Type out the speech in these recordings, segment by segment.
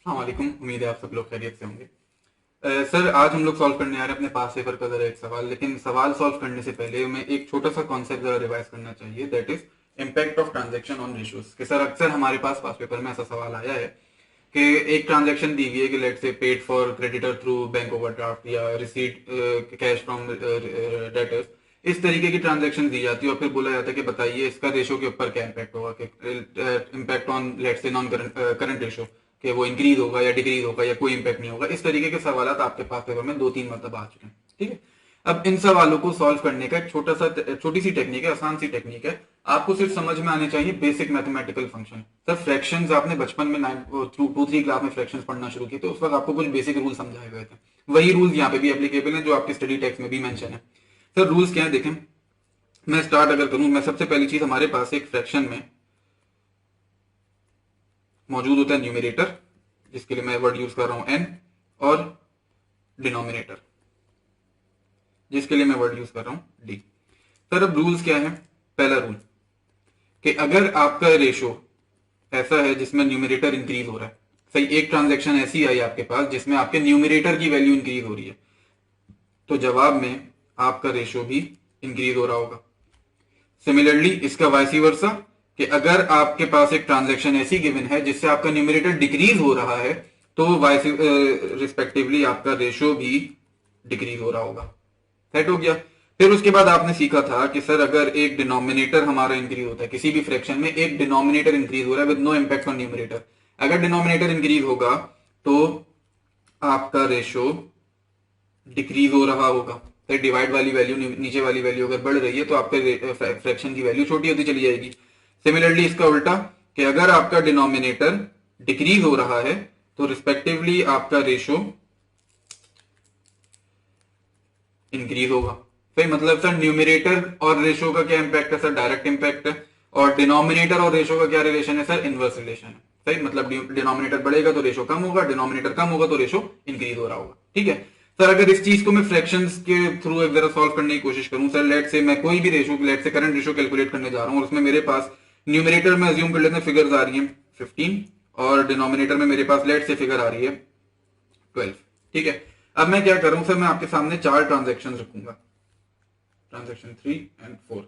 वालेकुम। उम्मीद है आप सब लोग खैरियत से होंगे। सर, आज हम लोग सॉल्व करने आ रहे हैं अपने पास पेपर का जरा एक सवाल। लेकिन सवाल सॉल्व करने से पहले हमें एक छोटा सा कॉन्सेप्ट जरा रिवाइज करना चाहिए, that is impact of transaction on ratios. कि सर अक्सर हमारे पास पेपर में ऐसा सवाल आया है कि एक ट्रांजैक्शन दी हुई है कि लेट से paid for creditor through bank overdraft या रिसीट कैश फ्रॉम डेटर्स, इस तरीके की ट्रांजैक्शन दी जाती है और फिर बोला जाता है कि बताइए इसका रेशो के ऊपर क्या इम्पैक्ट होगा, कि इम्पैक्ट ऑन लेट से नॉन करंट रेशो, कि वो इंक्रीज होगा या डिक्रीज होगा या कोई इंपैक्ट नहीं होगा। इस तरीके के सवाल आपके पास पेपर में 2-3 मतलब आ चुके हैं। ठीक है, अब इन सवालों को सॉल्व करने का एक छोटी सी टेक्निक है, आसान सी टेक्निक है। आपको सिर्फ समझ में आने चाहिए basic mathematical function. Sir fractions आपने बचपन में 2-3 क्लास में फ्रैक्शंस पढ़ना शुरू किए तो उस वक्त आपको कुछ बेसिक रूल समझाए गए थे। वही रूल्स यहाँ पे भी एप्लीकेबल हैं जो आपके स्टडी टेक्स्ट में भी मेंशन है। सर रूल्स क्या है देखें, मैं स्टार्ट अगर करूं, मैं सबसे पहली चीज, हमारे पास एक फ्रैक्शन में मौजूद होता है न्यूमरेटर, जिसके लिए मैं वर्ड यूज कर रहा हूं एन, और डिनोमिनेटर, जिसके लिए मैं वर्ड यूज कर रहा हूं डी। सर अब रूल्स क्या है। पहला रूल कि अगर आपका रेशो ऐसा है जिसमें न्यूमरेटर इंक्रीज हो रहा है, सही, एक ट्रांजैक्शन ऐसी आई आपके पास जिसमें आपके न्यूमरेटर की वैल्यू इंक्रीज हो रही है, तो जवाब में आपका रेशो भी इंक्रीज हो रहा होगा। सिमिलरली इसका वाइसी वर्सा, कि अगर आपके पास एक ट्रांजैक्शन ऐसी गिवन है जिससे आपका न्यूमरेटर डिक्रीज हो रहा है, तो वाइसी रिस्पेक्टिवली आपका रेशो भी डिक्रीज हो रहा होगा। सेट हो गया। फिर उसके बाद आपने सीखा था कि सर अगर एक डिनोमिनेटर हमारा इंक्रीज होता है किसी भी फ्रैक्शन में, एक डिनोमिनेटर इंक्रीज हो रहा है with no impact on numerator, अगर डिनोमिनेटर इंक्रीज होगा तो आपका रेशो डिक्रीज हो रहा होगा। डिवाइड वाली वैल्यू, नीचे वाली वैल्यू अगर बढ़ रही है तो आपके फ्रैक्शन की वैल्यू छोटी होती चली जाएगी। सिमिलरली इसका उल्टा, कि अगर आपका डिनोमिनेटर डिक्रीज हो रहा है तो रिस्पेक्टिवली आपका रेशो इंक्रीज होगा। सही, मतलब सर न्यूमरेटर और रेशो का क्या इंपैक्ट है? सर डायरेक्ट इंपैक्ट है। और डिनोमिनेटर और रेशो का क्या रिलेशन है? सर इनवर्स रिलेशन है। सही, मतलब डिनोमिनेटर बढ़ेगा तो रेशो कम होगा, डिनोमिनेटर कम होगा तो रेशो इंक्रीज हो रहा होगा। ठीक है सर, अगर इस चीज को मैं फ्रैक्शंस के थ्रू एक जरा सॉल्व करने की कोशिश करूं, सर लेट से मैं कोई भी रेशो, लेट से करंट रेशो कैलकुलेट करने जा रहा हूं और उसमें मेरे पास न्यूमरेटर में अज्यूम कर लेते हैं फिगर्स आ रही हैं 15 और डिनोमिनेटर में मेरे पास लेट से फिगर आ रही है 12। ठीक है, अब मैं क्या कर रहा हूं सर, मैं आपके सामने 4 ट्रांजेक्शन रखूंगा, ट्रांजेक्शन 3 एंड 4,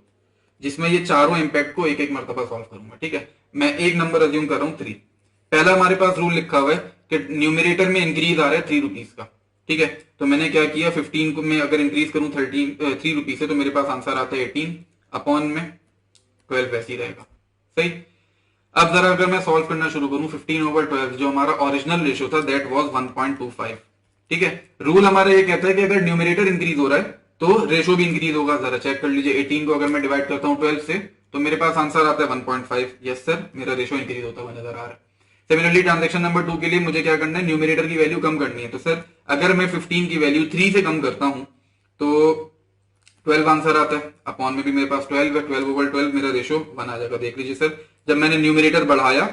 जिसमें ये चारों इंपैक्ट को एक एक मरतबा सॉल्व करूंगा। ठीक है, मैं एक नंबर अज्यूम कर रहा हूं 3। पहला हमारे पास रूल लिखा हुआ है कि न्यूमरेटर में इंक्रीज आ रहा है 3 रुपीज का। ठीक है, तो मैंने क्या किया, 15 को मैं अगर इंक्रीज करूं 3 रुपीज से तो मेरे पास आंसर आता है 18 अपॉन में 12 वैसे ही रहेगा। सही, अब जरा अगर मैं सॉल्व करना शुरू करूं 15/12, जो हमारा ओरिजिनल रेशियो था दैट वाज 1.25। ठीक है, रूल हमारा ये कहता है कि अगर न्यूमरेटर इंक्रीज हो रहा है तो रेशो भी इंक्रीज होगा। जरा चेक कर लीजिए, 18 को अगर मैं डिवाइड करता हूं 12 से तो मेरे पास आंसर आता है 1.5। यस सर, मेरा रेशो इंक्रीज होता हुआ नजर आ रहा है। सिमिलरली ट्रांजेक्शन नंबर 2 के लिए मुझे क्या करना है, न्यूमरेटर की वैल्यू कम करनी है। तो सर अगर मैं 15 की वैल्यू 3 से कम करता हूं तो 12 आंसर आता है, अपॉन में भी मेरे पास 12 है, 12/12 मेरा रेशो 1 आ जाएगा। देख लीजिए सर, जब मैंने न्यूमरेटर बढ़ाया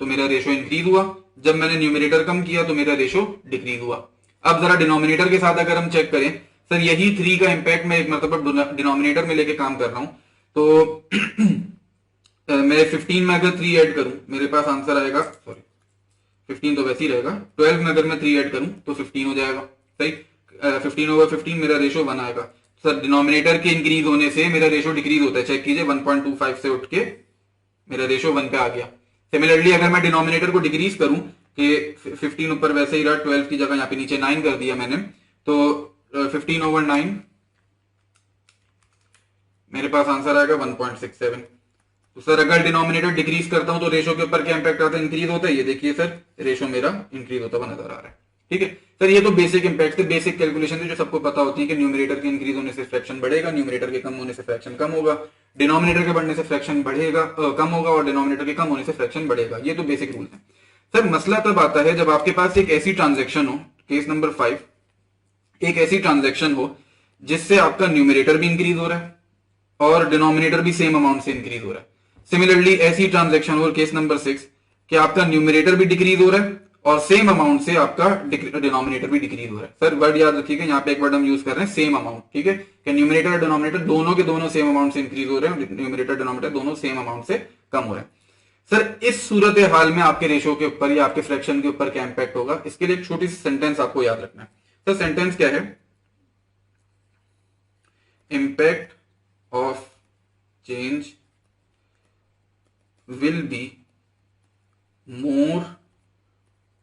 तो मेरा रेशो इंक्रीज हुआ, जब मैंने न्यूमरेटर कम किया तो मेरा रेशो डिक्रीज हुआ। अब जरा डिनोमिनेटर के साथ अगर हम चेक करें, सर यही 3 का इंपैक्ट मैं एक मतलब डिनोमिनेटर में लेके काम कर रहा हूं, तो मैं 15 में अगर 3 ऐड करूं मेरे पास आंसर आएगा, सॉरी 15 तो वैसे ही रहेगा, 12 में अगर मैं 3 ऐड करूं तो 15 हो जाएगा। सही, 15/15 मेरा रेशो 1 आएगा। सर डिनोमिनेटर के इंक्रीज होने से मेरा रेशो डिक्रीज होता है, चेक कीजिए 1.25 से उठ के मेरा रेशो 1 पे आ गया। सिमिलरली अगर मैं डिनोमिनेटर को डिक्रीज करूं कि 15 ऊपर वैसे ही रहा, 12 की जगह यहाँ पे नीचे 9 कर दिया मैंने, तो 15/9 मेरे पास आंसर आएगा 1.67। तो सर अगर डिनोमिनेटर डिक्रीज करता हूं तो रेशो के ऊपर क्या इंपैक्ट आता है, इंक्रीज होता है। ये देखिए सर, रेशो मेरा इंक्रीज होता हुआ नजर आ रहा है। ठीक है सर, ये तो बेसिक इंपैक्ट थे, बेसिक कैलकुलेशन थी जो सबको पता होती है कि न्यूमरेटर के इंक्रीज होने से फ्रैक्शन बढ़ेगा, न्यूमरेटर के कम होने से फ्रैक्शन कम होगा, डिनोमिनेटर के बढ़ने से फ्रैक्शन बढ़ेगा, कम होगा, और डिनोमिनेटर के कम होने से फ्रैक्शन बढ़ेगा। ये तो बेसिक रूल है। सर मसला तब आता है जब आपके पास एक ऐसी ट्रांजेक्शन हो, केस नंबर 5, एक ऐसी ट्रांजेक्शन हो जिससे आपका न्यूमरेटर भी इंक्रीज हो रहा है और डिनोमिनेटर भी सेम अमाउंट से इंक्रीज हो रहा है। सिमिलरली ऐसी ट्रांजेक्शन हो, केस नंबर 6, कि आपका न्यूमरेटर भी डिक्रीज हो रहा है और सेम अमाउंट से आपका डिनोमिनेटर भी डिक्रीज हो रहा है। सर वर्ड याद रखिएगा, यहाँ पे एक वर्ड हम यूज कर रहे हैं सेम अमाउंट। ठीक है, कि न्यूमरेटर और डिनोमिनेटर दोनों के दोनों सेम अमाउंट से इंक्रीज हो रहे हैं, न्यूमरेटर डिनोमिनेटर दोनों सेम अमाउंट से कम हो रहे हैं। सर इस सूरत हाल में आपके रेशो के ऊपर या आपके फ्रैक्शन के ऊपर क्या इंपैक्ट होगा, इसके लिए एक छोटी सी सेंटेंस आपको याद रखना है। सर सेंटेंस क्या है, impact of change will be more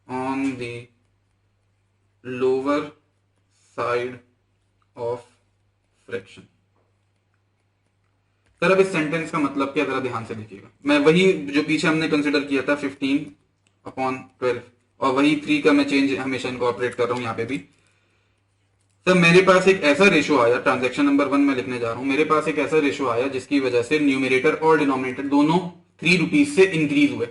on the lower side of fraction. Sir अब इस सेंटेंस का मतलब क्या, जरा ध्यान से देखिएगा। मैं वही जो पीछे हमने कंसिडर किया था 15/12 और वही 3 का मैं चेंज हमेशा इनकॉर्पोरेट कर रहा हूं यहां पे भी। सर मेरे पास एक ऐसा रेशो आया, ट्रांजैक्शन नंबर 1 में लिखने जा रहा हूं, मेरे पास एक ऐसा रेशो आया जिसकी वजह से न्यूमरेटर और डिनोमिनेटर दोनों 3 रुपीज से इंक्रीज हुए।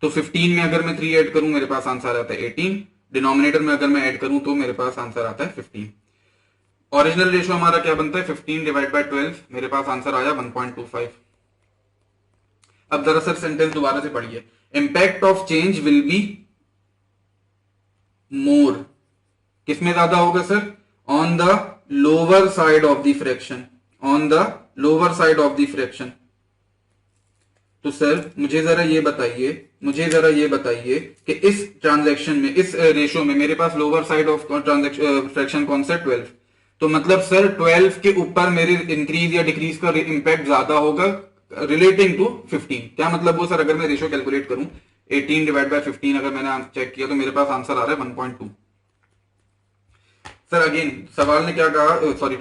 तो 15 में अगर मैं 3 ऐड करूं मेरे पास आंसर आता है 18, डिनोमिनेटर में अगर मैं ऐड करूं तो मेरे पास आंसर आता है 15। ओरिजिनल रेशो हमारा क्या बनता है 15 डिवाइड बाय 12, मेरे पास आंसर आया 1.25। अब जरा सर सेंटेंस दोबारा से पढ़िए, impact of change will be more, किसमें ज्यादा होगा sir, on the lower side of the fraction, on the lower side of the fraction. तो सर मुझे जरा ये बताइए कि इस ट्रांजैक्शन में, इस रेशो में मेरे पास lower side of transaction fraction कौन सा, 12। तो मतलब सर 12 के ऊपर मेरे इंक्रीज या डिक्रीज का इम्पैक्ट ज्यादा होगा रिलेटिंग टू 15। क्या मतलब वो सर, अगर मैं रेशो कैलकुलेट करूं 18 डिवाइड बाय 15 अगर मैंने चेक किया तो मेरे पास आंसर आ रहा है 1.2। सर अगेन सवाल ने क्या कहा, सॉरी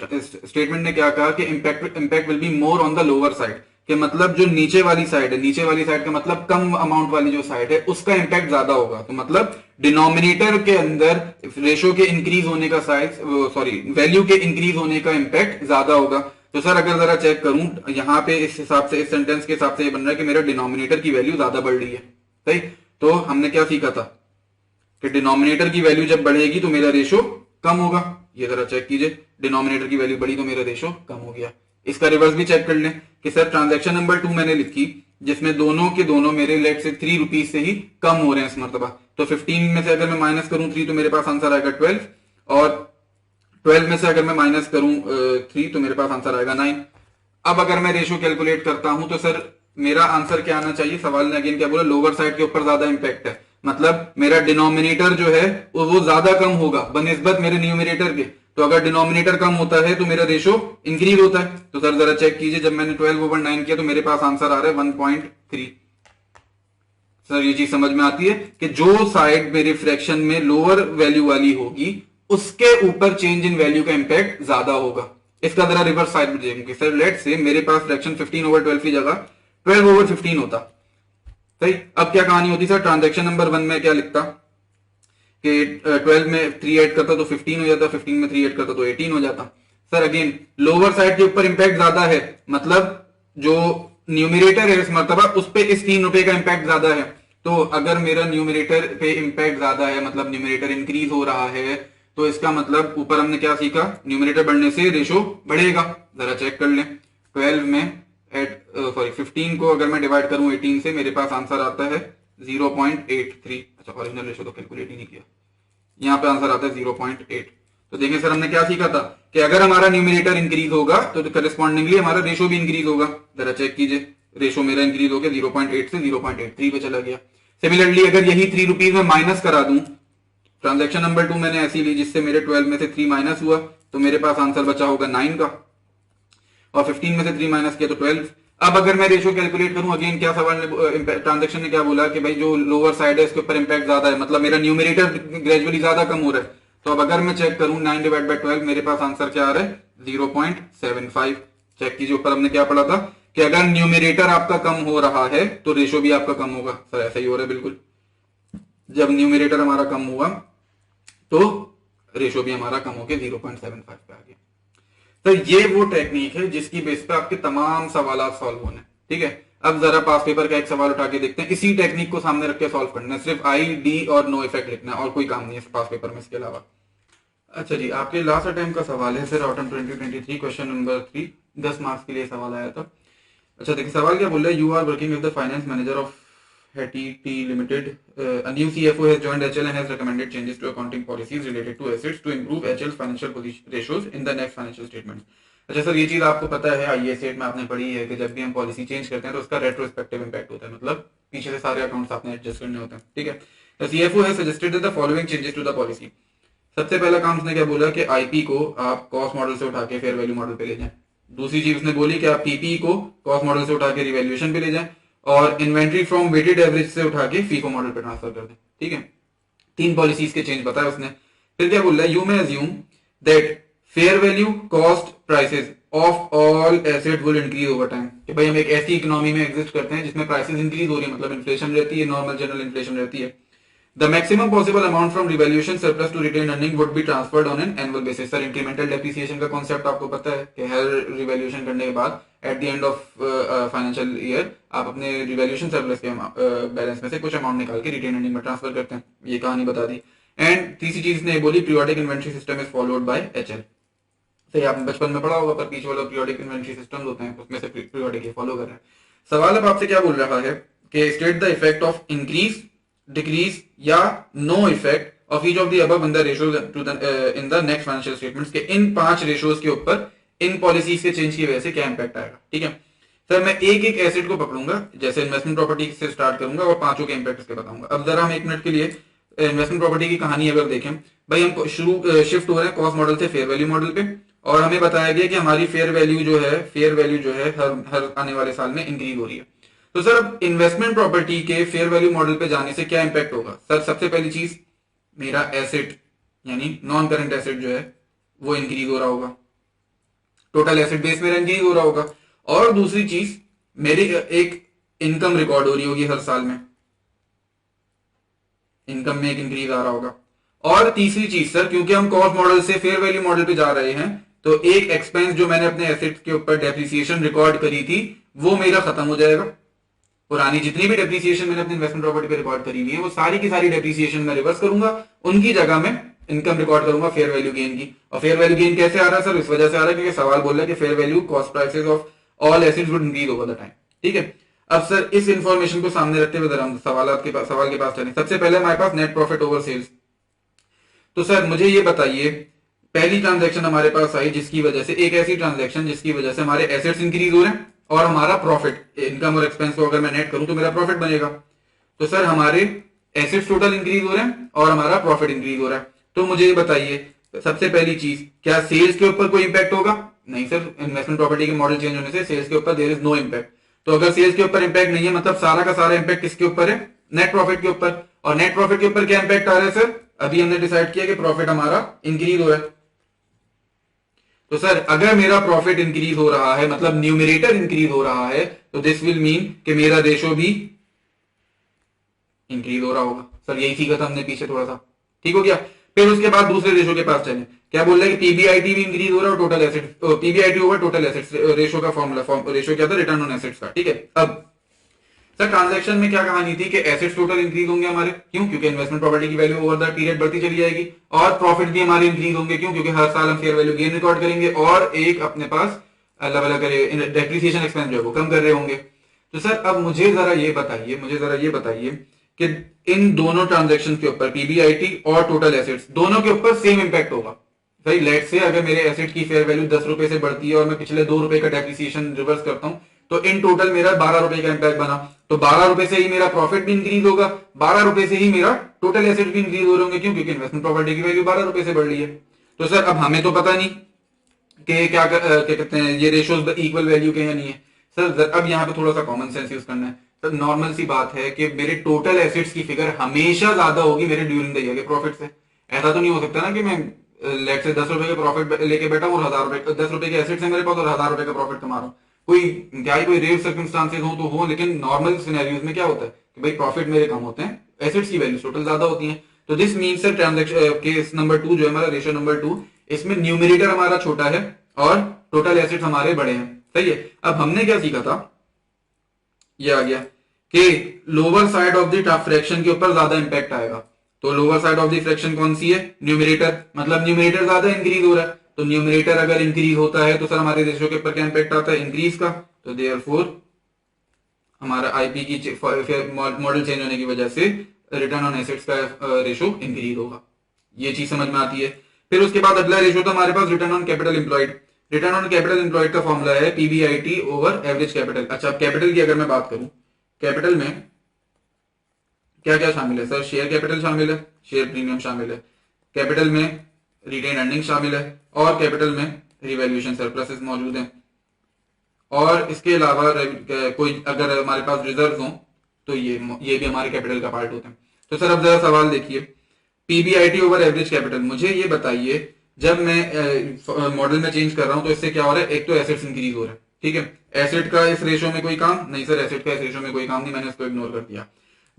स्टेटमेंट ने क्या कहा कि impact will be more on the lower side, कि मतलब जो नीचे वाली साइड है, नीचे वाली साइड का मतलब कम अमाउंट वाली जो साइड है उसका इंपैक्ट ज्यादा होगा। तो मतलब डिनोमिनेटर के अंदर रेशो के इंक्रीज होने का साइज, सॉरी वैल्यू के इंक्रीज होने का इंपैक्ट ज्यादा होगा। तो सर अगर जरा चेक करूं यहां पे इस हिसाब से, इस सेंटेंस के हिसाब से ये बन रहा है कि मेरा डिनोमिनेटर की वैल्यू ज्यादा बढ़ रही है, सही। तो हमने क्या सीखा था कि डिनोमिनेटर की वैल्यू जब बढ़ेगी तो मेरा रेशो कम होगा। ये जरा चेक कीजिए, डिनोमिनेटर की वैल्यू बढ़ी तो मेरा रेशो कम हो गया। इसका रिवर्स भी चेक कर लें कि सर ट्रांजैक्शन नंबर 2 मैंने लिखी जिसमें दोनों के दोनों मेरे लेट से 3 रुपीज से ही कम हो रहे हैं इस मरतबा। तो 15 में से अगर मैं माइनस करूं 3 तो मेरे पास आंसर आएगा 12, और 12 में से अगर मैं माइनस करूं 3 तो मेरे पास आंसर आएगा 9। अब अगर मैं रेशो कैलकुलेट करता हूं तो सर मेरा आंसर क्या आना चाहिए, सवाल ने अगेन क्या बोला, लोअर साइड के ऊपर ज्यादा इंपैक्ट है, मतलब मेरा डिनोमिनेटर जो है वो ज्यादा कम होगा बनिस्बत मेरे न्यूमरेटर के। तो अगर डिनोमिनेटर कम होता है तो मेरा रेशो इंक्रीज होता है। तो सर जरा चेक कीजिए, जब मैंने 12/9 किया तो मेरे पास आंसर आ रहा है 1.3। सर ये चीज समझ में आती है कि जो साइड मेरे फ्रैक्शन में लोअर वैल्यू वाली होगी उसके ऊपर चेंज इन वैल्यू का इंपैक्ट ज्यादा होगा। इसका जरा रिवर्स साइड में देखेंगे, सर लेट से मेरे पास फ्रैक्शन 15/12 की जगह 12/15 होता, सही। अब क्या कहानी होती सर, ट्रांजैक्शन नंबर 1 में क्या लिखता कि 12 में 3 ऐड करता तो 15 हो जाता, 15 में 3 ऐड करता तो 18 हो जाता। सर अगेन लोअर साइड के ऊपर इंपैक्ट ज्यादा है, मतलब जो न्यूमरेटर है इस मर्तबा उस पे इस 3 रुपए का इंपैक्ट ज्यादा है। तो अगर मेरा न्यूमरेटर पे इंपैक्ट ज्यादा है, मतलब न्यूमरेटर इंक्रीज हो रहा है, तो इसका मतलब ऊपर हमने क्या सीखा, न्यूमरेटर बढ़ने से रेशो बढ़ेगा। जरा चेक कर लें, 12 में 15 को अगर मैं डिवाइड करूं 18 से मेरे पास आंसर आता है 0.83। अच्छा ओरिजिनल रेशो तो कैलकुलेट ही नहीं किया, यहां पे आंसर आता है 0.8। तो देखिए सर हमने क्या सीखा था कि अगर हमारा न्यूमरेटर इंक्रीज होगा तो करस्पॉन्डिंगली हमारा रेशो भी इंक्रीज होगा। जरा चेक कीजिए, रेशो मेरा इंक्रीज हो गया 0.8 से 0.83 पे चला गया। सिमिलरली अगर यही 3 रुपीज में माइनस करा दूं, ट्रांजैक्शन नंबर 2 मैंने ऐसी ली जिससे मेरे 12 में से 3 माइनस हुआ तो मेरे पास आंसर बचा होगा 9 का, और 15 में से 3 माइनस किया तो 12। अब अगर मैं रेशो कैलकुलेट करूं, अगेन क्या सवाल ने, ट्रांजैक्शन ने क्या बोला कि भाई जो लोअर साइड है इसके ऊपर इंपैक्ट ज्यादा है, मतलब मेरा न्यूमरेटर ग्रेजुअली ज्यादा कम हो रहा है। तो अब अगर मैं चेक करूं 9 डिवाइड बाय 12 मेरे पास आंसर क्या आ रहा है 0.75। चेक कीजिए, ऊपर हमने क्या पढ़ा था कि अगर न्यूमरेटर आपका कम हो रहा है तो रेशो भी आपका कम होगा। सर ऐसा ही हो रहा है बिल्कुल, जब न्यूमरेटर हमारा कम हुआ तो रेशो भी हमारा कम होकर 0.75 पे आ गया। तो ये वो टेक्निक है जिसकी बेस पे आपके तमाम सवाल सॉल्व होने, ठीक है। अब जरा पास पेपर का एक सवाल उठा के देखते हैं, इसी टेक्निक को सामने रख के सॉल्व करना है, सिर्फ आई डी और नो इफेक्ट लिखना है और कोई काम नहीं है पास पेपर में इसके अलावा। अच्छा जी, आपके लास्ट अटेम्प्ट का सवाल है sir, autumn 2023 question number 3, 10 marks के लिए सवाल आया था। अच्छा देखिए सवाल क्या बोल रहा है, you are working with the finance manager of HTT Limited. A new CFO has joined HL and has recommended changes to accounting policies related to assets to improve HL's financial ratios in the next financial statements. अच्छा sir, ये चीज आपको पता है आईए set में आपने पढ़ी है कि जब भी हम पॉलिसी चेंज करते हैं तो उसका रेट्रोस्पेक्टिव इम्पैक्ट होता है, मतलब पीछे से सारे अकाउंट्स आपने एडजस्ट करने होते हैं, ठीक है। The CFO has suggested the following changes to the policy. सबसे पहला काम उसने क्या बोला कि आईपी को आप कॉस्ट मॉडल से उठा के फेयर वैल्यू मॉडल पे ले जाएं। दूसरी चीज उसने बोली कि आप पीपी को कॉस्ट मॉडल से उठा के रिवैल्यूएशन पे ले जाएं, और इन्वेंट्री फ्रॉम वेटेड एवरेज से उठा के फीफो मॉडल पे ट्रांसफर कर दें, ठीक है। 3 पॉलिसीज के चेंज बताया उसने। फिर क्या बोल रहा है, you may assume that fair value cost prices of all asset will increase over time. कि भाई हम एक ऐसी इकोनॉमी में एग्जिस्ट करते हैं जिसमें प्राइसेस इंक्रीज हो रही है, मतलब इन्फ्लेशन रहती है, नॉर्मल जनरल इन्फ्लेशन रहती है। The maximum possible amount from revaluation surplus to retained earning would be transferred on an annual basis. Sir incremental depreciation का कॉन्सेप्ट आपको पता है कि हर रिवैल्यूएशन करने के बाद at the end of financial year आप अपने रिवैल्यूएशन सरप्लस के बैलेंस में से कुछ अमाउंट निकाल के रिटेन अर्निंग में ट्रांसफर करते हैं। ये कहानी बता दी। एंड तीसरी चीज ने बोली, periodic inventory system is followed by HL. सही, आपने बचपन में पढ़ा होगा, पर पीछे वाला पीरियोडिक इन्वेंट्री सिस्टम होते हैं उसमें से पीरियोडिक ये फॉलो कर रहे हैं। सवाल अब आपसे क्या बोल रहा है कि state the effect of increase, decrease या no effect of each of the above in the ratios to the in the next financial statements के इन 5 रेशियोज के ऊपर इन पॉलिसीज के चेंज की वजह से क्या इंपैक्ट आएगा, ठीक है। सर मैं एक एक एसेट को पकड़ूंगा, जैसे इन्वेस्टमेंट प्रॉपर्टी से स्टार्ट करूंगा और पांचों के इंपैक्ट इसके बताऊंगा। अब जरा हम 1 मिनट के लिए इन्वेस्टमेंट प्रॉपर्टी की कहानी अगर देखें, भाई हम शिफ्ट हो रहे हैं कॉस्ट मॉडल से फेयर वैल्यू मॉडल पे, और हमें बताया गया कि हमारी फेयर वैल्यू जो है हर आने वाले साल में इंक्रीज हो रही है। तो सर अब इन्वेस्टमेंट प्रॉपर्टी के फेयर वैल्यू मॉडल पे जाने से क्या इंपैक्ट होगा? सर सबसे पहली चीज, मेरा एसेट यानी नॉन करंट एसेट जो है वो इंक्रीज हो रहा होगा, टोटल एसेट बेस मेरा इंक्रीज हो रहा होगा। और दूसरी चीज, मेरी एक इनकम रिकॉर्ड हो रही होगी हर साल में, इनकम में एक इंक्रीज आ रहा होगा। और तीसरी चीज सर, क्योंकि हम कॉस्ट मॉडल से फेयर वैल्यू मॉडल पे जा रहे हैं, तो एक एक्सपेंस जो मैंने अपने एसेट के ऊपर डेप्रिसिएशन रिकॉर्ड करी थी वो मेरा खत्म हो जाएगा। पुरानी जितनी भी डेप्रिसिएशन मैंने अपनी इन्वेस्टमेंट प्रॉपर्टी पे रिकॉर्ड करी हुई है वो सारी की सारी डेप्रिसिएशन मैं रिवर्स करूंगा, उनकी जगह में इनकम रिकॉर्ड करूंगा फेयर वैल्यू गेन की। और फेयर वैल्यू गेन कैसे आ रहा है सर? इस वजह से आ रहा है क्योंकि सवाल बोल रहा है कि fair value cost prices of all assets would increase over the time, ठीक है। अब सर इस इंफॉर्मेशन को सामने रखते हुए जरा हम सवाल के पास चलें। सबसे पहले हमारे पास नेट प्रॉफिट ओवर सेल्स। तो सर मुझे ये बताइए, पहली ट्रांजैक्शन हमारे पास आई जिसकी वजह से, एक ऐसी ट्रांजैक्शन जिसकी वजह से हमारे एसेट्स इंक्रीज हो रहे हैं और हमारा प्रॉफिट, इनकम और एक्सपेंस को अगर मैं नेट करूं तो मेरा प्रॉफिट बनेगा। तो सर हमारे एसेट्स टोटल इंक्रीज हो रहे हैं और हमारा प्रॉफिट इंक्रीज हो रहा है। तो मुझे ये बताइए, सबसे पहली चीज, क्या सेल्स के ऊपर कोई इंपैक्ट होगा? नहीं सर, इन्वेस्टमेंट प्रॉपर्टी के मॉडल चेंज होने से सेल्स के ऊपर देयर इज नो इंपैक्ट। तो अगर सेल्स के ऊपर इंपैक्ट नहीं है, मतलब सारा का सारा इंपैक्ट किसके ऊपर है? नेट प्रॉफिट के ऊपर। और नेट प्रॉफिट के ऊपर क्या इंपैक्ट आ रहा है सर? अभी हमने डिसाइड किया कि प्रॉफिट हमारा इंक्रीज हो रहा है। तो सर अगर मेरा प्रॉफिट इंक्रीज हो रहा है, मतलब न्यूमरेटर इंक्रीज हो रहा है, तो दिस विल मीन कि मेरा रेशो भी इंक्रीज हो रहा होगा। सर यही सीखा था हमने पीछे थोड़ा सा, ठीक हो गया। फिर उसके बाद दूसरे रेशो के पास चले, क्या बोल रहे हैं कि पीबीआईटी भी इंक्रीज हो रहा है और total assets, PBIT over total assets ratio का फॉर्मूला, रेशो क्या था? रिटर्न ऑन एसेट्स का, ठीक है। अब सर ट्रांजैक्शन में क्या कहानी थी कि एसेट्स टोटल इंक्रीज होंगे हमारे, क्यों? क्योंकि इन्वेस्टमेंट प्रॉपर्टी की वैल्यू ओवर द पीरियड बढ़ती चली जाएगी। और प्रॉफिट भी हमारे इंक्रीज होंगे, क्यों? क्योंकि हर साल हम फेयर वैल्यू गेन रिकॉर्ड करेंगे और एक अपने पास अलग अलग डेप्रिसिएशन एक्सपेंस जो है वो कम कर रहे होंगे। तो सर अब मुझे जरा ये बताइए कि इन दोनों ट्रांजेक्शन के ऊपर, पीबीआईटी और टोटल एसेट्स, दोनों के ऊपर सेम इंपैक्ट होगा। भाई लेट से अगर मेरे एसेट की फेयर वैल्यू 10 रुपए से बढ़ती है और मैं पिछले 2 रुपए का डेप्रिसिएशन रिवर्स करता हूं, तो इन टोटल मेरा 12 रुपए का इंपैक्ट बना। तो 12 रुपए से ही मेरा प्रॉफिट भी इंक्रीज होगा, 12 रुपए से ही मेरा टोटल एसेट भी इंक्रीज हो रहे होंगे, क्यों? क्योंकि इन्वेस्टमेंट प्रॉपर्टी की वैल्यू 12 रुपए से बढ़ रही है। तो सर अब हमें तो पता नहीं कि क्या कहते हैं, ये रेशियोज इक्वल वैल्यू के या नहीं है। सर अब यहाँ पे थोड़ा सा कॉमन सेंस यूज करना है। सर नॉर्मल सी बात है कि मेरे टोटल एसेट्स की फिगर हमेशा ज्यादा होगी मेरे ड्यूरिंग द ईयर के प्रॉफिट से। ऐसा तो नहीं हो सकता ना कि मैं लेट से 10 रुपए के प्रॉफिट लेके बैठा हूँ और 1000 रुपए 10 रुपए के एसेट्स है मेरे पास और 1000 रुपए का प्रॉफिट कमा रहा हूँ। कोई रेयर सर्कमस्टांसेस हो, लेकिन नॉर्मल सिनेरियोज में क्या होता है कि भाई प्रॉफिट मेरे कम होते हैं, एसेट्स की वैल्यू टोटल ज्यादा होती है। तो this means sir transaction case number 2 जो है हमारा, रेशियो नंबर 2, इसमें न्यूमरेटर हमारा छोटा है और टोटल एसेट्स हमारे बड़े हैं, सही है। अब हमने क्या सीखा था, ये आ गया कि lower side of the fraction के ऊपर ज्यादा इंपैक्ट आएगा। तो lower side of the fraction कौन सी है? न्यूमरेटर, मतलब न्यूमरेटर ज्यादा इंक्रीज हो रहा है। तो न्यूमरेटर अगर इंक्रीज होता है तो सर हमारे रेशियो के ऊपर क्या इंपैक्ट आता है? इंक्रीज का। तो देयरफॉर हमारा आईपी की मॉडल चेंज होने की वजह से रिटर्न ऑन एसेट्स का रेशियो इंक्रीज होगा। ये चीज समझ में आती है। फिर उसके बाद अगला रेशियो था हमारे पास return on capital employed. Return on capital employed का फॉर्मूला है पीबीआईटी ओवर एवरेज कैपिटल। अच्छा, कैपिटल की अगर मैं बात करूं, कैपिटल में क्या क्या शामिल है सर? शेयर कैपिटल शामिल है, शेयर प्रीमियम शामिल है, कैपिटल में रिटेन अर्निंग शामिल है, और कैपिटल में रिवैल्यूएशन सरप्लसेस मौजूद हैं, और इसके अलावा कोई अगर हमारे पास रिजर्व हो तो ये भी हमारे कैपिटल का पार्ट होते हैं। तो सर अब जरा सवाल देखिए, पीबीआईटी ओवर एवरेज कैपिटल, मुझे ये बताइए जब मैं मॉडल में चेंज कर रहा हूं तो इससे क्या हो रहा है? एक तो एसेट्स इंक्रीज हो रहा है, ठीक है, एसेट का इस रेशो में कोई काम नहीं सर, एसेट का इस रेशो में कोई काम नहीं, मैंने इसको इग्नोर कर दिया।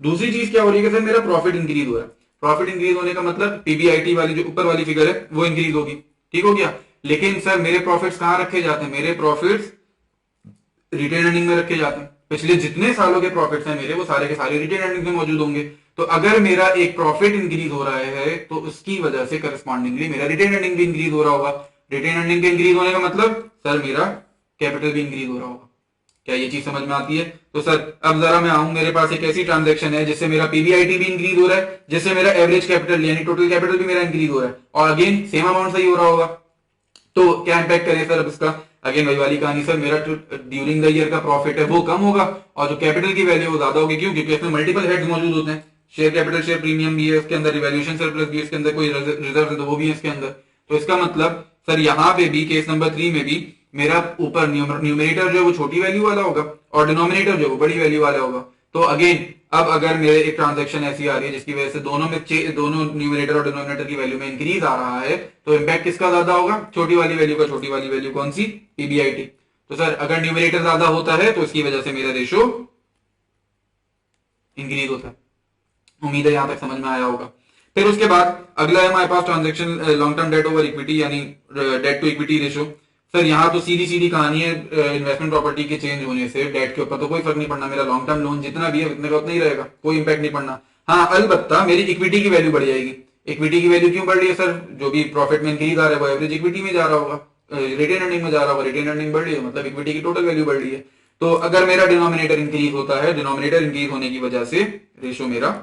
दूसरी चीज क्या हो रही है कि सर मेरा प्रॉफिट इंक्रीज हो रहा है। प्रॉफिट इंक्रीज होने का मतलब पीबीआईटी वाली जो ऊपर वाली फिगर है वो इंक्रीज होगी, ठीक हो गया। लेकिन सर मेरे प्रॉफिट्स कहां रखे जाते हैं? मेरे प्रॉफिट्स रिटेन अर्निंग में रखे जाते हैं। पिछले जितने सालों के प्रॉफिट्स हैं मेरे, वो सारे के सारे रिटेन अर्निंग में मौजूद होंगे। तो अगर मेरा एक प्रॉफिट इंक्रीज हो रहा है तो उसकी वजह से करस्पॉन्डिंगली मेरा रिटेन अर्निंग भी इंक्रीज हो रहा होगा। रिटेन अर्निंग के इंक्रीज होने का मतलब सर मेरा कैपिटल भी इंक्रीज हो रहा होगा। क्या ये चीज समझ में आती है? तो सर अब जरा मैं आऊं, मेरे पास एक ऐसी ट्रांजेक्शन है जिससे मेरा पीबीआईटी भी इंक्रीज हो रहा है, जिससे मेरा एवरेज कैपिटल यानी टोटल कैपिटल भी मेरा इंक्रीज हो रहा है, और अगेन सेम अमाउंट सही हो रहा होगा। तो क्या इंपैक्ट करे सर अब इसका? अगेन वही वाली कहानी सर, मेरा ड्यूरिंग द ईयर का प्रॉफिट है वो कम होगा और जो कैपिटल की वैल्यू वो ज्यादा होगी। क्यों? क्योंकि इसमें मल्टीपल हेड्स मौजूद होते हैं, शेयर कैपिटल, शेयर प्रीमियम भी है इसके अंदर, रिवैल्यूएशन सरप्लस भी है इसके अंदर, कोई रिजर्व है तो वो भी है इसके अंदर। तो इसका मतलब सर यहाँ पे भी केस नंबर 3 में भी मेरा ऊपर न्यूमरेटर जो है वो छोटी वैल्यू वाला होगा और डिनोमिनेटर जो है वो बड़ी वैल्यू वाला होगा। तो अगेन अब अगर मेरे एक ट्रांजैक्शन ऐसी आ रही है जिसकी वजह से दोनों न्यूमरेटर और डिनोमिनेटर की वैल्यू में इंक्रीज आ रहा है, तो इंपैक्ट किसका ज्यादा होगा? छोटी वाली वैल्यू का। छोटी वाली वैल्यू कौन सी? पीबीआईटी। तो सर अगर न्यूमरेटर ज्यादा होता है तो इसकी वजह से मेरा रेशो इंक्रीज होता है। उम्मीद है यहां तक समझ में आया होगा। फिर उसके बाद अगला है हमारे पास transaction long term debt over equity यानी debt to equity ratio. Sir यहाँ तो सीधी सीधी कहानी है, इन्वेस्टमेंट प्रॉपर्टी के चेंज होने से डेट के ऊपर तो कोई फर्क नहीं पड़ना, मेरा लॉन्ग टर्म लोन जितना भी है उतने का उतना ही रहेगा, कोई इंपैक्ट नहीं पड़ना। हाँ अलबत्ता मेरी इक्विटी की वैल्यू बढ़ जाएगी। इक्विटी की वैल्यू क्यों बढ़ रही है सर? जो भी प्रॉफिट में इंक्रीज आ रहा है वो एवरेज इक्विटी में जा रहा होगा, रिटेन अर्निंग में जा रहा होगा, रिटेन अर्निंग बढ़ रही है मतलब इक्विटी की टोटल वैल्यू बढ़ रही है। तो अगर मेरा डिनोमिनेटर इंक्रीज होता है, डिनोमिनेटर इंक्रीज होने की वजह से रेशो मेरा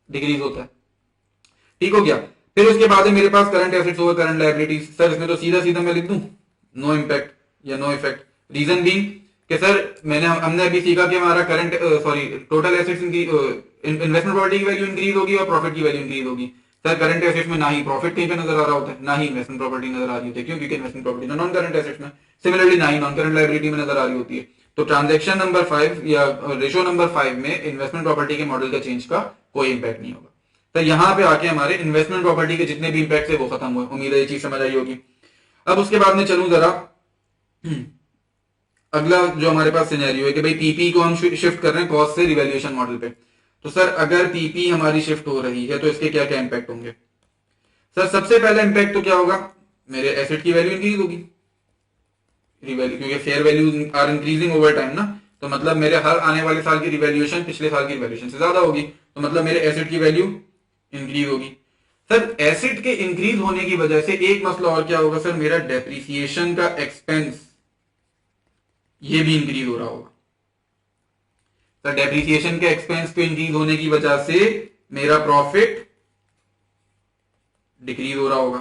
डिक्रीज होता है, ठीक हो गया। फिर उसके बाद है मेरे पास current assets over current liabilities. Sir इसमें तो सीधा सीधा मैं लिख दूं नो इम्पैक्ट या नो इफेक्ट। रीजन बीइंग कि सर हमने अभी सीखा कि हमारा current total assets investment property की वैल्यू इंक्रीज होगी और प्रॉफिट की वैल्यू इंक्रीज होगी। सर करंट एसेट्स में ना ही प्रॉफिट कहीं पे नजर आ रहा होता है ना ही इन्वेस्टमेंट प्रॉपर्टी नजर आ रही होती है। क्यों? क्योंकि investment property non current assets में, सिमिलरली ना ही नॉन करंट लायबिलिटी में नजर आ रही होती है। तो ट्रांजेक्शन नंबर 5 या रेशो नंबर 5 में इन्वेस्टमेंट प्रॉपर्टी के मॉडल का चेंज का कोई इंपैक्ट नहीं होगा। तो यहां पे आके हमारे इन्वेस्टमेंट प्रॉपर्टी के जितने भी इंपैक्ट है वो खत्म हुए। उम्मीद है ये चीज समझ आई होगी। अब उसके बाद में चलूं जरा अगला जो हमारे पास सिनेरियो है कि भाई पीपी को हम शिफ्ट कर रहे हैं कॉस्ट से रिवैल्यूएशन मॉडल पे। तो सर अगर पीपी हमारी शिफ्ट हो रही है तो इसके क्या क्या इंपैक्ट होंगे? सर सबसे पहला इंपैक्ट तो क्या होगा? मेरे एसेट की वैल्यू इंक्रीज होगी, रिवैल्यू, क्योंकि fair value are increasing over time ना, तो मतलब मेरे हर आने वाले साल की रिवैल्यूएशन पिछले साल की रिवैल्यूएशन से ज्यादा होगी, तो मतलब मेरे एसेट की वैल्यू इंक्रीज होगी। सर एसेट के इंक्रीज होने की वजह से एक मसला और क्या होगा? सर मेरा डेप्रिसिएशन का एक्सपेंस ये भी इंक्रीज हो रहा होगा। सर डेप्रिसिएशन के एक्सपेंस पे इंक्रीज होने की वजह से मेरा प्रॉफिट डिक्रीज हो रहा होगा।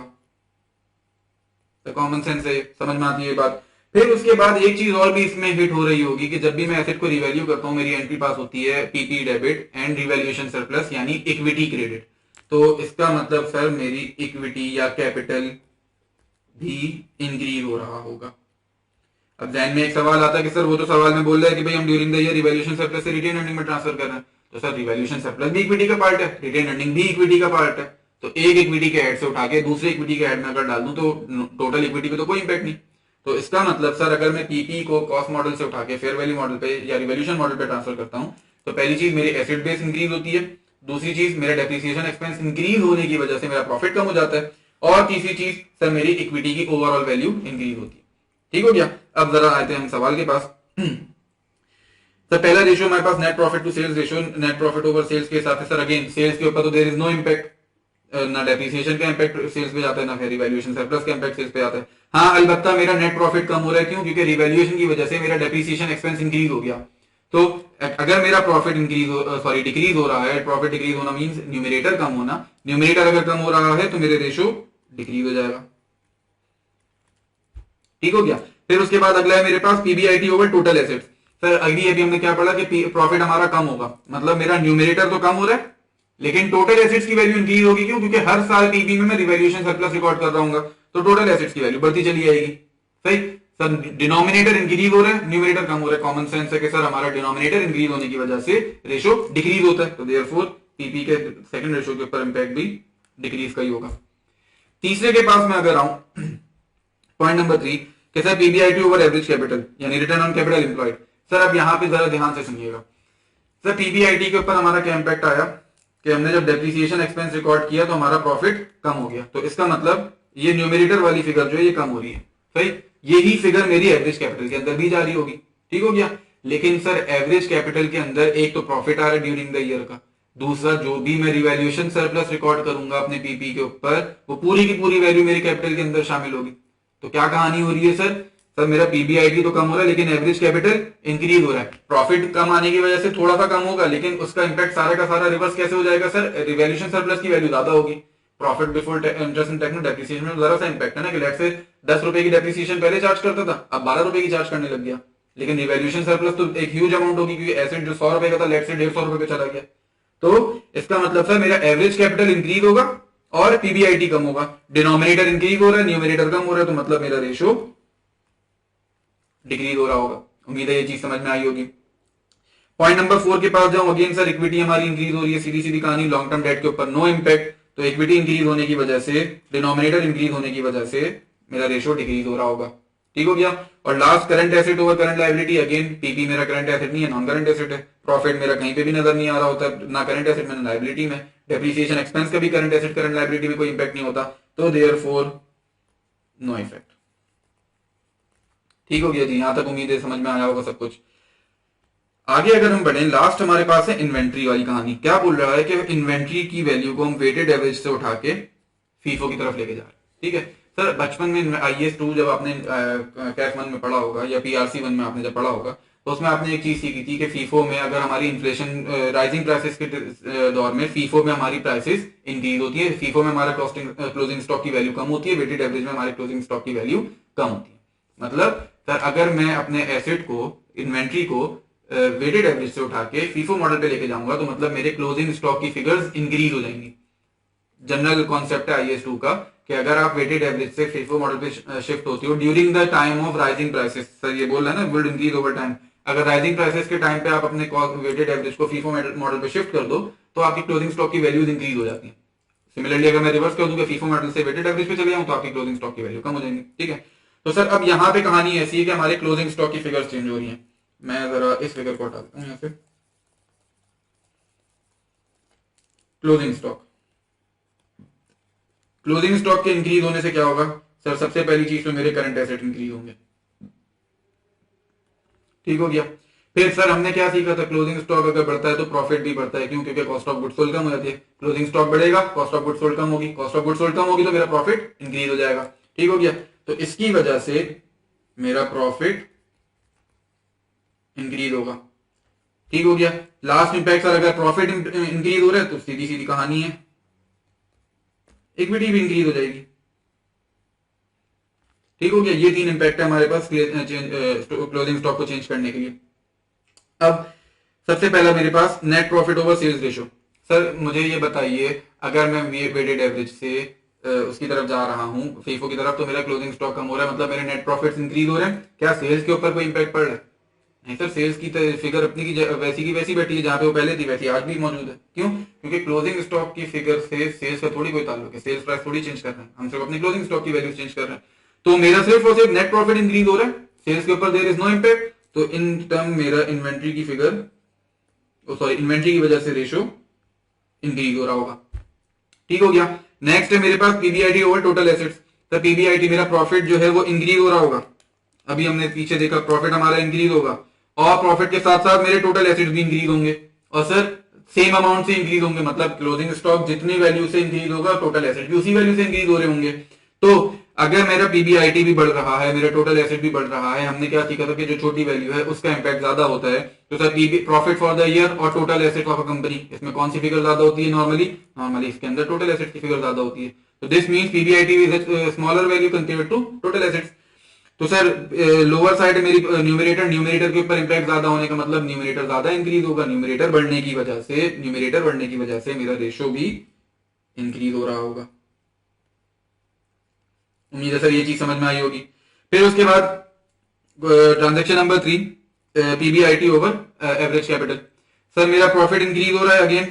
तो कॉमन सेंस है, समझ में आती है बात। फिर उसके बाद एक चीज और भी इसमें हिट हो रही होगी कि जब भी मैं एसेट को रिवैल्यू करता हूं मेरी एंट्री पास होती है PP debit and revaluation surplus यानी इक्विटी क्रेडिट। तो इसका मतलब सर मेरी इक्विटी या कैपिटल भी इंक्रीज हो रहा होगा। अब ध्यान में एक सवाल आता है कि सर वो तो सवाल में बोल रहा है कि भाई हम during the year revaluation surplus से रिटेन अर्निंग में ट्रांसफर कर रहे हैं। तो सर रिवैल्यूएशन सरप्लस भी इक्विटी का पार्ट है, रिटेन अर्निंग भी इक्विटी का पार्ट है। तो एक इक्विटी के हेड से उठा के दूसरे इक्विटी के हेड में अगर डाल दूं तो टोटल इक्विटी पे तो कोई इंपैक्ट नहीं। तो इसका मतलब सर अगर मैं पीपी को कॉस्ट मॉडल से उठा के फेयर वैल्यू मॉडल पे या रिवैल्यूएशन मॉडल पे ट्रांसफर करता हूं तो पहली चीज मेरी एसेट बेस इंक्रीज होती है, दूसरी चीज मेरा डेप्रिसिएशन एक्सपेंस इंक्रीज होने की वजह से मेरा प्रॉफिट कम हो जाता है, और तीसरी चीज सर मेरी इक्विटी की ओवरऑल वैल्यू इंक्रीज होती है। ठीक हो गया। अब जरा आते हैं हम सवाल के पास। सर पहला रेशियो हमारे पास net profit to sales ratio, net profit over sales के हिसाब से सर अगेन सेल्स के ऊपर तो देयर इज नो इंपैक्ट, ना डेप्रिसिएशन का इंपैक्ट सेल्स पे जाता है ना फिर रिवैल्यूएशन सरप्लस का इंपैक्ट सेल्स पे आता है। हाँ अलबत्ता मेरा नेट प्रॉफिट कम हो रहा है, क्यों? क्योंकि रिवैल्यूएशन की वजह से मेरा डेप्रिसिएशन एक्सपेंस इंक्रीज हो गया। तो अगर मेरा प्रॉफिट डिक्रीज हो रहा है, प्रॉफिट डिक्रीज होना मींस न्यूमरेटर कम होना, न्यूमरेटर अगर कम हो रहा है तो मेरे रेशियो डिक्रीज हो जाएगा। ठीक हो गया। फिर उसके बाद अगला है मेरे पास PBIT over total assets. Sir अभी हमने क्या पढ़ा कि प्रॉफिट हमारा कम होगा, मतलब मेरा न्यूमरेटर तो कम हो रहा है लेकिन टोटल एसेट्स की वैल्यू इंक्रीज होगी। क्यों? क्योंकि हर साल पीबी में मैं रिवैल्यूएशन सरप्लस रिकॉर्ड कर रहा हूँ, तो टोटल एसेट्स की वैल्यू बढ़ती चली जाएगी। सही सर, डिनोमिनेटर इंक्रीज हो रहा है, न्यूमरेटर कम हो रहा है। कॉमन सेंस है कि सर हमारा डिनोमिनेटर इंक्रीज होने की वजह से रेशो डिक्रीज होता है, तो देयरफॉर पीपी के सेकंड रेशो के ऊपर इंपैक्ट भी डिक्रीज का ही होगा। तीसरे के पास मैं अगर आऊं पॉइंट नंबर 3 कि sir PBIT over average capital यानी return on capital employed. Sir अब यहां पे जरा ध्यान से सुनिएगा। सर पीबीआईटी के ऊपर हमारा क्या इंपैक्ट आया कि हमने जब डेप्रिसिएशन एक्सपेंस रिकॉर्ड किया तो हमारा प्रॉफिट कम हो गया, तो इसका मतलब ये न्यूमरेटर वाली फिगर जो है ये कम हो रही है। सही, यही फिगर मेरी एवरेज कैपिटल के अंदर भी जा रही होगी। ठीक हो गया। लेकिन सर एवरेज कैपिटल के अंदर एक तो प्रॉफिट आ रहा है ड्यूरिंग द ईयर का, दूसरा जो भी मैं रिवैल्यूएशन सरप्लस रिकॉर्ड करूंगा अपने पीपी के ऊपर वो पूरी की पूरी वैल्यू मेरे कैपिटल के अंदर शामिल होगी। तो क्या कहानी हो रही है सर? सर मेरा पीबीआईटी तो कम हो रहा है लेकिन एवरेज कैपिटल इंक्रीज हो रहा है। प्रॉफिट कम आने की वजह से थोड़ा सा कम होगा लेकिन उसका इंपैक्ट सारा का सारा रिवर्स कैसे हो जाएगा सर? रिवैल्यूएशन सरप्लस की वैल्यू ज्यादा होगी। Profit before interest and tax में डेप्रिसिएशन में जरा सा इंपैक्ट है ना कि लेट से 10 रुपए की डेप्रिसिएशन पहले चार्ज करता था, अब 12 रुपए की चार्ज करने लग गया। लेकिन रिवैल्यूएशन सरप्लस तो एक ह्यूज अमाउंट होगी क्योंकि एसेट जो 100 रुपए का था लेट से 150 रुपए पे चला गया। तो इसका मतलब सर मेरा एवरेज कैपिटल इंक्रीज होगा और पीबीआईटी कम होगा। डिनोमिनेटर इंक्रीज हो रहा है, न्यूमरेटर कम हो रहा है, तो मतलब मेरा रेशो डिक्रीज हो रहा होगा। उम्मीद है ये चीज समझ में आई होगी। पॉइंट नंबर 4 के पास जाऊं, अगेन सर इक्विटी हमारी इंक्रीज हो रही है, सीधी सीधी कहानी, लॉन्ग टर्म डेट के ऊपर नो इंपैक्ट। तो इक्विटी इंक्रीज होने की वजह से, डिनोमिनेटर इंक्रीज होने की वजह से मेरा रेशो डिक्रीज हो रहा होगा। ठीक हो गया। और last current asset over current liability, again PP मेरा करंट एसेट नहीं है, नॉन करंट एसेट है। प्रॉफिट मेरा कहीं पे भी नजर नहीं आ रहा होता, ना करंट एसेट में ना लायबिलिटी में। डेप्रिसिएशन एक्सपेंस का भी करंट एसेट करंट लायबिलिटी में कोई इंपैक्ट नहीं होता, तो देयरफॉर नो इफेक्ट। ठीक हो गया जी, यहां तक उम्मीद है समझ में आया होगा सब कुछ। आगे अगर हम बढ़े, लास्ट हमारे पास है इन्वेंट्री वाली कहानी। क्या बोल रहा है कि इन्वेंट्री की वैल्यू को हम वेटेड एवरेज से उठा के फीफो की तरफ लेके जा रहे हैं। ठीक है सर, बचपन में आईएएस 2 जब आपने कैफ 1 में पढ़ा होगा या पीआरसी 1 में आपने जब पढ़ा होगा तो उसमें आपने एक चीज सीखी थी कि फीफो में अगर हमारी इन्फ्लेशन राइजिंग प्राइसेस के दौर में फीफो में हमारी प्राइसेस इंक्रीज होती है, फीफो में हमारा क्लोजिंग स्टॉक की वैल्यू कम होती है, वेटेड एवरेज में हमारे क्लोजिंग स्टॉक की वैल्यू कम होती है। मतलब सर अगर मैं अपने एसेट को, इन्वेंट्री को वेटेड एवरेज से उठा के फीफो मॉडल पे लेके जाऊंगा तो मतलब मेरे क्लोजिंग स्टॉक की फिगर्स इंक्रीज हो जाएंगी। जनरल कॉन्सेप्ट है आईएएस 2 का कि अगर आप वेटेड एवरेज से फीफो मॉडल पे शिफ्ट होती हो during the time of rising prices, sir ये बोल रहा है ना विल इंक्रीज ओवर टाइम, अगर राइजिंग प्राइसेस के टाइम पे आप अपने वेटेड एवरेज को फीफो मॉडल पे शिफ्ट कर दो तो आपकी क्लोजिंग स्टॉक की वैल्यूज इंक्रीज हो जाती है। सिमिलरली अगर मैं रिवर्स कर दूं कि फीफो मॉडल से वेटेड एवरेज पे चले जाऊं तो आपकी क्लोजिंग स्टॉक की वैल्यू कम हो जाएंगी। ठीक है, तो सर अब यहां पे कहानी ऐसी है कि हमारे क्लोजिंग स्टॉक की फिगर्स चेंज हो रही है। मैं जरा इस फिगर को हटा देता हूं यहां से। क्लोजिंग स्टॉक, क्लोजिंग स्टॉक के इंक्रीज होने से क्या होगा सर? सबसे पहली चीज तो मेरे करंट एसेट इंक्रीज होंगे। ठीक हो गया। फिर सर हमने क्या सीखा था? क्लोजिंग स्टॉक अगर बढ़ता है तो प्रॉफिट भी बढ़ता है। क्यों? क्योंकि कॉस्ट ऑफ गुड्स सोल्ड कम हो जाती है। क्लोजिंग स्टॉक बढ़ेगा, कॉस्ट ऑफ गुड्स सोल्ड कम होगी, कॉस्ट ऑफ गुड्स सोल्ड कम होगी तो मेरा प्रॉफिट इंक्रीज हो जाएगा। ठीक हो गया। तो इसकी वजह से मेरा प्रॉफिट इंक्रीज होगा। ठीक हो गया। लास्ट इंपैक्ट सर, अगर प्रॉफिट इंक्रीज हो रहा है तो सीधी सीधी कहानी है इक्विटी भी इंक्रीज हो जाएगी। ठीक हो गया। ये 3 इंपैक्ट है हमारे पास क्लोजिंग स्टॉक को चेंज करने के लिए। अब सबसे पहला मेरे पास net profit over sales ratio. Sir मुझे ये बताइए, अगर मैं वेटेड एवरेज से उसकी तरफ जा रहा हूं फीफो की तरफ तो मेरा क्लोजिंग स्टॉक कम हो रहा है, मतलब मेरे नेट प्रॉफिट्स इंक्रीज हो रहे हैं। क्या सेल्स के ऊपर कोई इंपैक्ट पड़ रहा है? नहीं सर, सेल्स की फिगर अपनी की वैसी बैठी है, जहां पे वो पहले थी वैसी आज भी मौजूद है। क्यों? क्योंकि क्लोजिंग स्टॉक की फिगर से सेल्स का थोड़ी कोई ताल्लुक है, सेल्स प्राइस थोड़ी चेंज कर रहे हैं, हम सिर्फ अपनी क्लोजिंग स्टॉक की वैल्यू चेंज कर रहे हैं। तो मेरा सिर्फ और सिर्फ नेट प्रॉफिट इंक्रीज हो रहा है, सेल्स के ऊपर देयर इज नो इंपैक्ट। तो इन टर्म मेरा इन्वेंट्री की फिगर, सॉरी इन्वेंट्री की वजह से रेशो इंक्रीज हो रहा होगा। ठीक हो गया। नेक्स्ट है मेरे पास पीबीआईटी ओवर टोटल एसेट्स। तो पीबीआईटी मेरा प्रॉफिट जो है वो इंक्रीज हो रहा होगा। अभी हमने पीछे देखा प्रॉफिट हमारा इंक्रीज होगा और प्रॉफिट के साथ साथ मेरे टोटल एसेट्स भी इंक्रीज होंगे और सर सेम अमाउंट से इंक्रीज होंगे, मतलब क्लोजिंग स्टॉक जितनी वैल्यू से इंक्रीज होगा टोटल एसेट भी उसी वैल्यू से इंक्रीज हो रहे होंगे। तो अगर मेरा पीबीआईटी भी बढ़ रहा है, मेरा टोटल एसेट भी बढ़ रहा है, हमने क्या सीखा था कि जो छोटी वैल्यू है उसका इंपैक्ट ज्यादा होता है। तो sir PB profit for the year और total asset of a company, इसमें कौन सी फिगर ज्यादा होती है? नॉर्मली इसके अंदर टोटल एसेट की फिगर ज्यादा होती है। तो this means PBIT is smaller value compared to total assets. तो सर लोअर साइड मेरी न्यूमरेटर के ऊपर इंपैक्ट ज्यादा होने का मतलब न्यूमरेटर ज्यादा इंक्रीज होगा, न्यूमरेटर बढ़ने की वजह से मेरा रेशो भी इंक्रीज हो रहा होगा। उम्मीद है सर ये चीज समझ में आई होगी। फिर उसके बाद transaction number 3, PBIT over average capital. Sir मेरा प्रॉफिट इंक्रीज हो रहा है, अगेन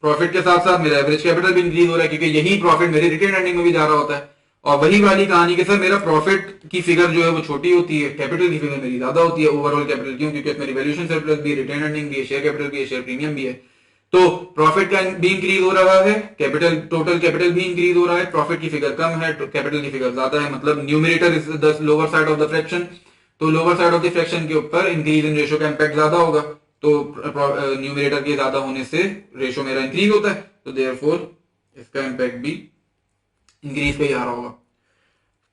प्रॉफिट के साथ साथ मेरा एवरेज कैपिटल भी इंक्रीज हो रहा है, क्योंकि यही प्रॉफिट मेरे रिटेन अर्निंग में भी जा रहा होता है। और वही वाली कहानी के सर मेरा प्रॉफिट की फिगर जो है वो छोटी होती है, कैपिटल की फिगर मेरी ज्यादा होती है, ओवरऑल कैपिटल। क्यों? क्योंकि इसमें रिवैल्यूएशन सरप्लस भी है, रिटेन अर्निंग भी है, शेयर कैपिटल भी है, शेयर प्रीमियम भी है। तो प्रॉफिट का भी इंक्रीज हो रहा है, कैपिटल टोटल कैपिटल भी इंक्रीज हो रहा है, प्रॉफिट की फिगर कम है, कैपिटल की फिगर ज्यादा है, मतलब numerator is the lower side of the fraction. तो lower side of the fraction के ऊपर इंक्रीज इन रेशो का इंपैक्ट ज्यादा होगा, तो न्यूमरेटर के ज्यादा होने से रेशो मेरा इंक्रीज होता है, तो देयरफॉर इसका इंपैक्ट भी इंक्रीज पे ही आ रहा होगा।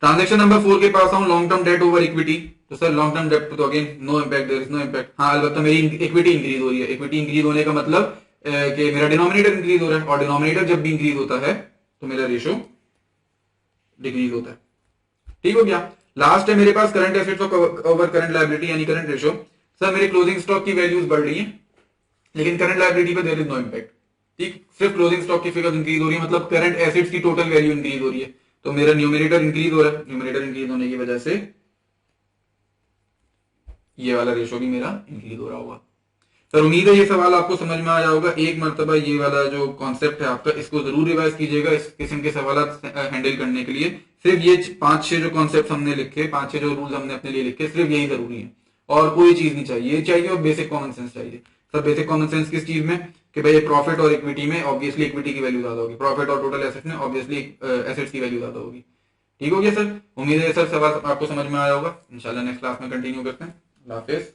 ट्रांजेक्शन नंबर 4 के पास आऊं, long term debt over equity. तो सर लॉन्ग टर्म डेट तो again no impact, there is no impact. हाँ अलबत्ता मेरी इक्विटी इंक्रीज हो रही है। इक्विटी इंक्रीज होने का मतलब कि मेरा डिनोमिनेटर इंक्रीज हो रहा है, और डिनोमिनेटर जब भी इंक्रीज होता है तो मेरा रेशो डिक्रीज होता है। ठीक हो गया। लास्ट है मेरे पास current assets over current liability यानी करंट रेशो। सर मेरे क्लोजिंग स्टॉक की वैल्यूज बढ़ रही है, लेकिन करंट लायबिलिटी पे देयर इज नो इंपैक्ट। ठीक, सिर्फ क्लोजिंग स्टॉक की फिगर इंक्रीज हो रही है, मतलब करंट एसेट्स की टोटल वैल्यू इंक्रीज हो रही है, तो मेरा न्यूमरेटर इंक्रीज हो रहा है। न्यूमरेटर इंक्रीज होने की वजह से ये वाला रेशो भी मेरा इंक्रीज हो रहा होगा। सर उम्मीद है ये सवाल आपको समझ में आया होगा। एक मर्तबा ये वाला जो कॉन्सेप्ट है आपका, इसको जरूर रिवाइज कीजिएगा इस किस्म के सवाल हैंडल करने के लिए। सिर्फ ये 5-6 जो कॉन्सेप्ट हमने लिखे, 5-6 जो रूल्स हमने अपने लिए लिखे, सिर्फ यही जरूरी है, और कोई चीज नहीं चाहिए। ये चाहिए और बेसिक कॉमन सेंस चाहिए। सर बेसिक कॉमन सेंस किस चीज में? कि भाई प्रॉफिट और इक्विटी में ऑब्वियसली इक्विटी की वैल्यू ज्यादा होगी, प्रॉफिट और टोटल एसेट्स में ऑब्वियसली एसेट्स की वैल्यू ज्यादा होगी। ठीक हो गया सर? उम्मीद है सर सवाल आपको समझ में आया होगा। इंशाल्लाह नेक्स्ट क्लास में कंटिन्यू करते हैं। अल्लाह हाफिज।